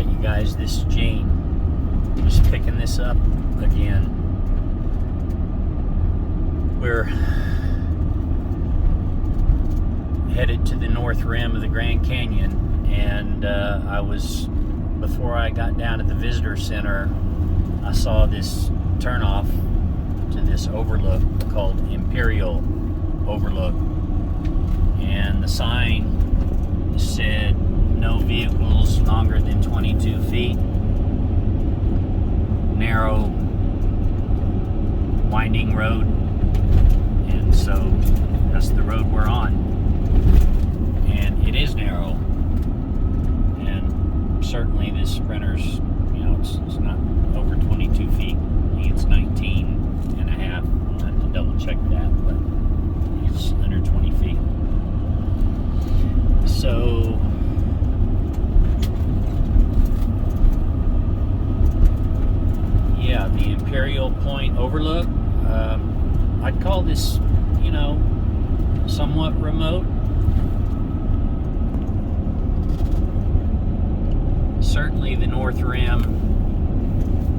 Alright, you guys, this is Gene. Just picking this up again. We're headed to the north rim of the Grand Canyon, and before I got down at the visitor center, I saw this turnoff to this overlook called Imperial Overlook, and the sign said no vehicles longer than 22 feet, narrow winding road, and so that's the road we're on, and it is narrow, and certainly this Sprinter's, it's not over 22 feet. I think it's 19 and a half. I'll have to double check that, but it's under 20 feet. So yeah, the Imperial Point Overlook, I'd call this, somewhat remote. Certainly the North Rim,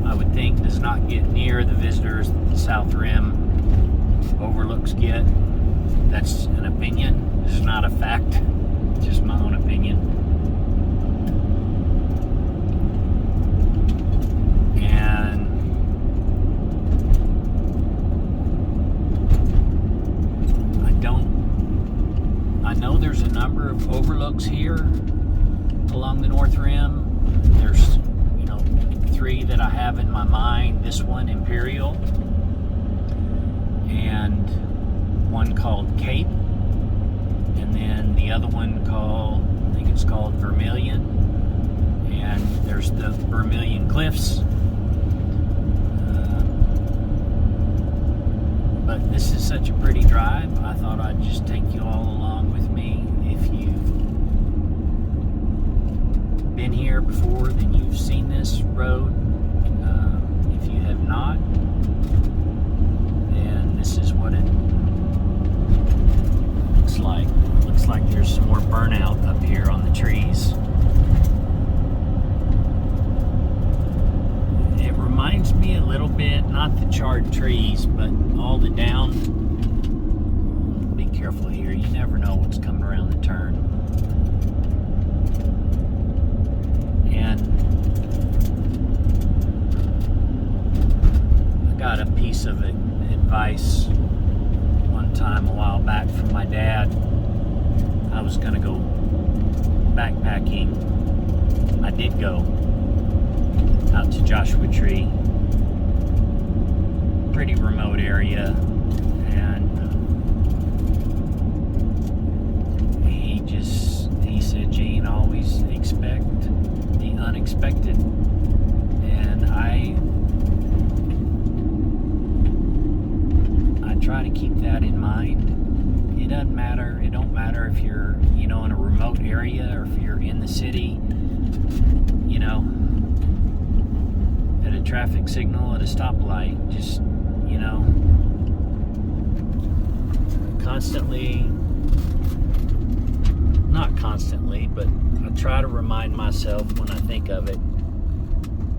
I would think, does not get near the visitors that the South Rim overlooks get. That's an opinion. This is not a fact. Just my own opinion. And I know there's a number of overlooks here along the North Rim. There's, three that I have in my mind. This one, Imperial, and one called Cape, and then the other one I think it's called Vermilion, and there's the Vermilion Cliffs. But this is such a pretty drive, I thought I'd just take you all along with me. If you've been here before, then you've seen this road. If you have not, then this is what it looks like. Looks like there's some more burnout up here on the trees. It reminds me a little bit, not the charred trees, but all the down. Be careful here, you never know what's coming around the turn. And I got a piece of advice one time a while back from my dad. I was gonna go backpacking. I did go out to Joshua Tree, pretty remote area, and he said, Gene, always expect the unexpected. And I try to keep that in mind. It don't matter if you're, in a remote area or if you're in the city, at a traffic signal, at a stoplight, just, not constantly, but I try to remind myself when I think of it,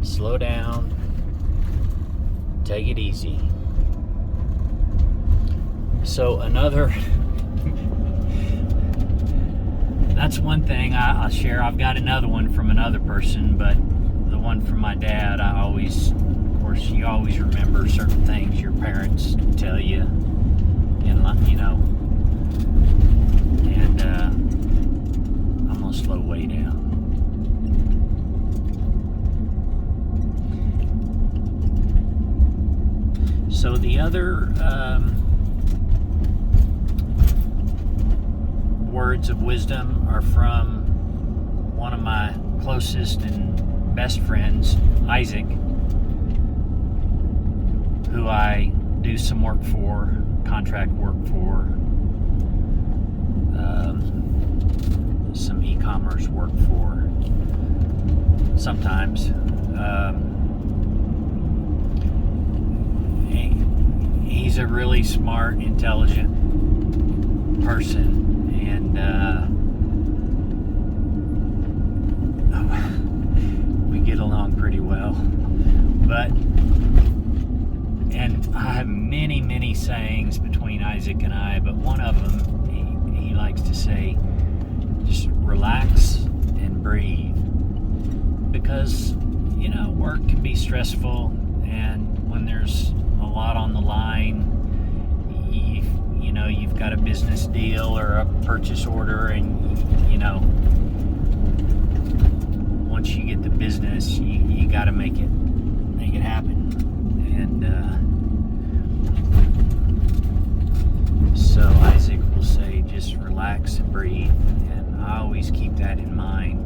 slow down, take it easy. So that's one thing I'll share. I've got another one from another person, but the one from my dad, you always remember certain things your parents tell you, and I'm gonna slow way down. So the other words of wisdom are from one of my closest and best friends, Isaac, who I do some work for, contract work for, some e-commerce work for sometimes. He's a really smart, intelligent person, and But, and I have many, many sayings between Isaac and I, but one of them, he likes to say, just relax and breathe. Because, you know, work can be stressful, and when there's a lot on the line, you've got a business deal or a purchase order, and, you know, once you get the business, you got to make it happen. And so Isaac will say, just relax and breathe, and I always keep that in mind.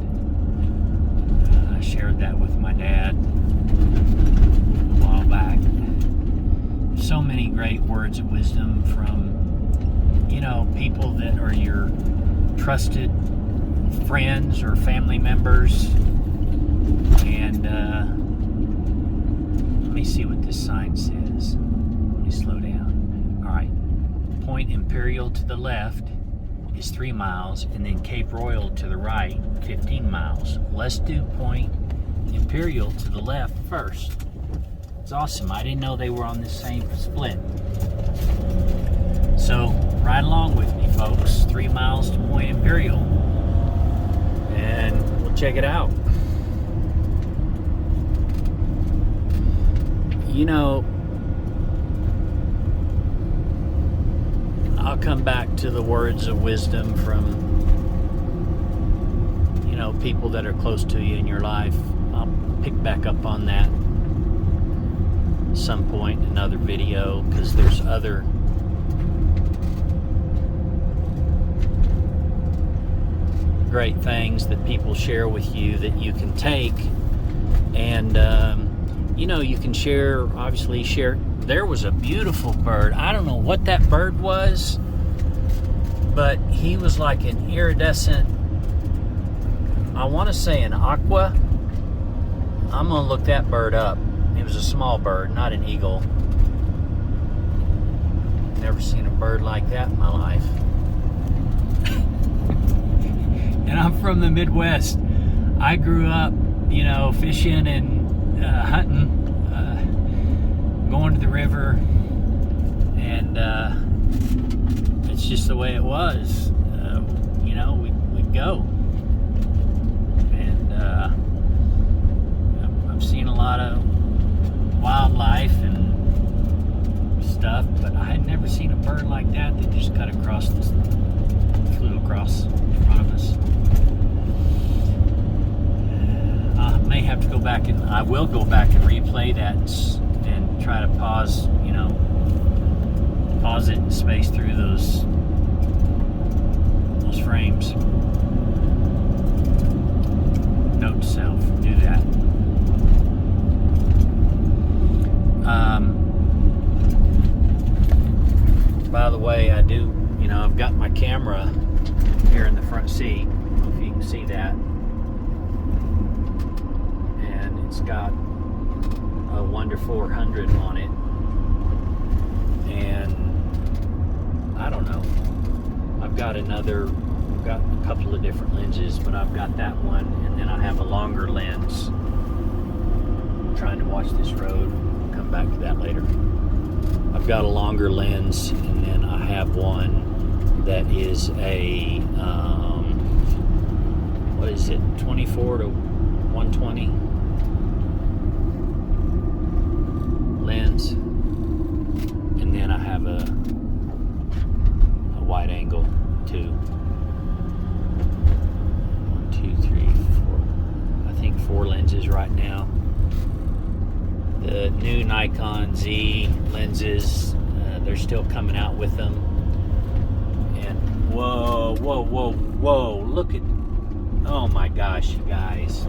I shared that with my dad a while back. So many great words of wisdom from, you know, people that are your trusted friends or family members. And let me see what this sign says. Let me slow down. All right. Point Imperial to the left is 3 miles, and then Cape Royal to the right, 15 miles. Let's do Point Imperial to the left first. It's awesome. I didn't know they were on the same split. So ride along with me, folks. 3 miles to Point Imperial, and we'll check it out. You know, I'll come back to the words of wisdom from, you know, people that are close to you in your life. I'll pick back up on that some point in another video, because there's other great things that people share with you that you can take, and you know, you can share, obviously share. There was a beautiful bird. I don't know what that bird was, but he was like an iridescent, I want to say an aqua. I'm gonna look that bird up. It was a small bird, not an eagle. Never seen a bird like that in my life. And I'm from the Midwest. I grew up, you know, fishing and hunting, going to the river, and it's just the way it was. You know, we'd go. And I've seen a lot of wildlife and stuff, but I had never seen a bird like that that just cut across this, flew across in front of us. I may have to go back, and I will go back and replay that and try to pause it and space through those frames. Note to self, do that. By the way, I do, you know, I've got my camera here in the front seat. I don't know if you can see that. And it's got a 1-400 on it. And I don't know. I've got a couple of different lenses, but I've got that one, and then I have a longer lens. I'm trying to watch this road. I'll come back to that later. I've got a longer lens, and then I have one that is a what is it, 24 to 120 lens, and then I have a wide angle too. 1, 2, 3, 4. I think 4 lenses right now. The new Nikon Z lenses, they're still coming out with them. And whoa, look at, oh my gosh, you guys.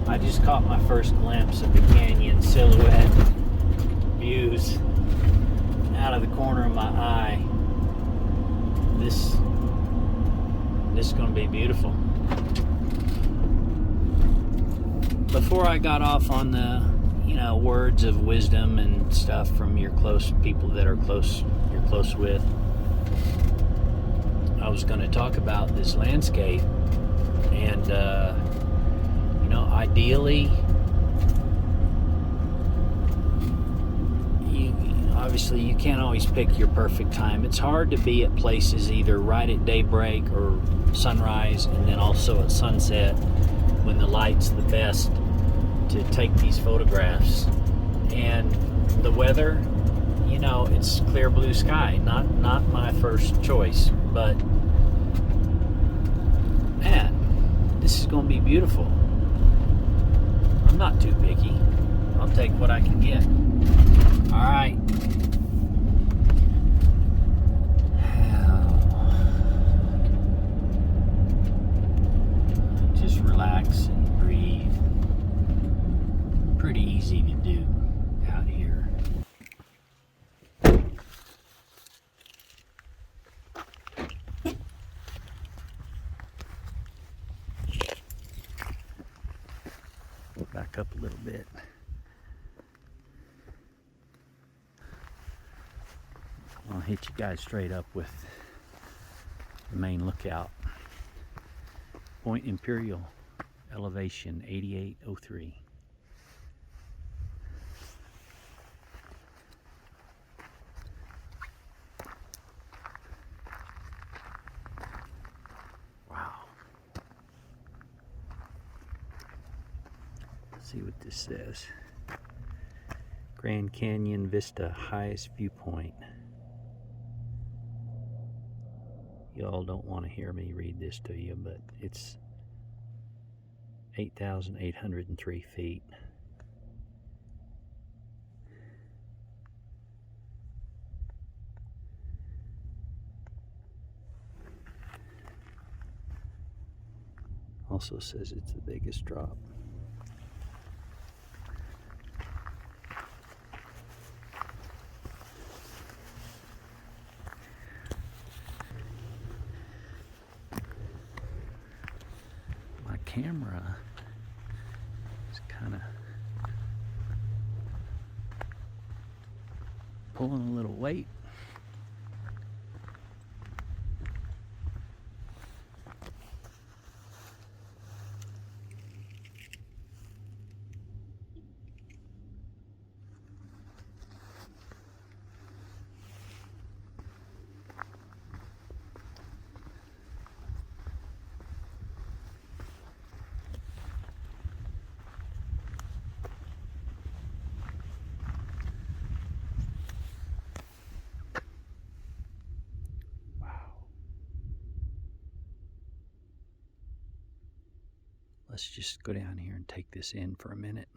I just caught my first glimpse of the canyon silhouette views out of the corner of my eye. This is going to be beautiful. Before I got off on the, you know, words of wisdom and stuff from your close people that are close, you're close with, I was going to talk about this landscape, and you know, ideally obviously you can't always pick your perfect time. It's hard to be at places either right at daybreak or sunrise, and then also at sunset when the light's the best to take these photographs. And the weather, you know, it's clear blue sky. Not my first choice, but man, this is going to be beautiful. I'm not too picky. I'll take what I can get. All right. Just relax and breathe. Pretty easy to do out here. Back up a little bit. I'll hit you guys straight up with the main lookout. Point Imperial, elevation 8803. Wow. Let's see what this says. Grand Canyon Vista, highest viewpoint. Y'all don't want to hear me read this to you, but it's 8,803 feet. Also says it's the biggest drop. Camera is kind of pulling a little weight. Let's just go down here and take this in for a minute.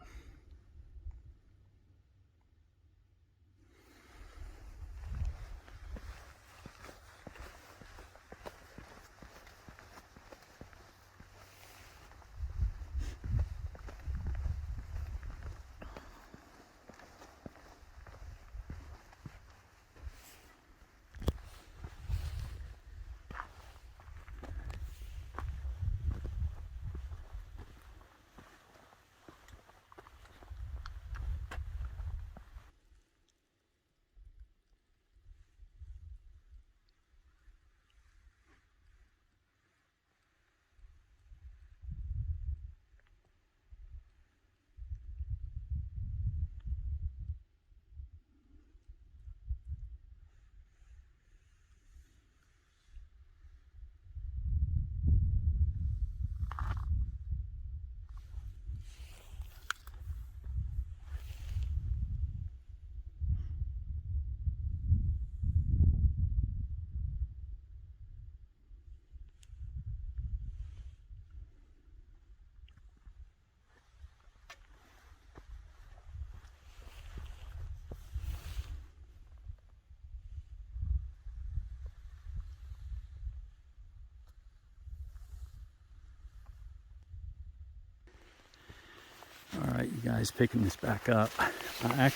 All right, you guys, picking this back up. I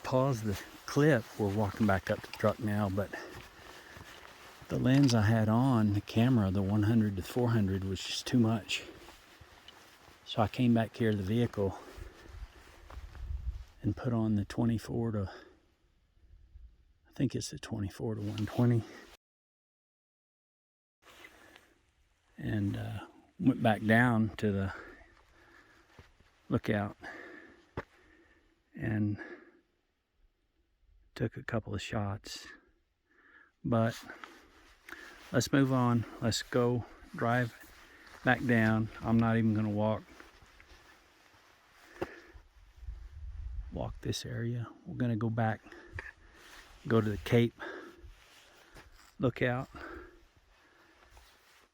paused the clip. We're walking back up to the truck now, but the lens I had on, the camera, the 100 to 400, was just too much. So I came back here to the vehicle and put on the 24 to, I think it's the 24 to 120. And went back down to the lookout. And and took a couple of shots. But let's move on. Let's go drive back down. I'm not even going to walk this area. We're going to go back, go to the Cape Lookout.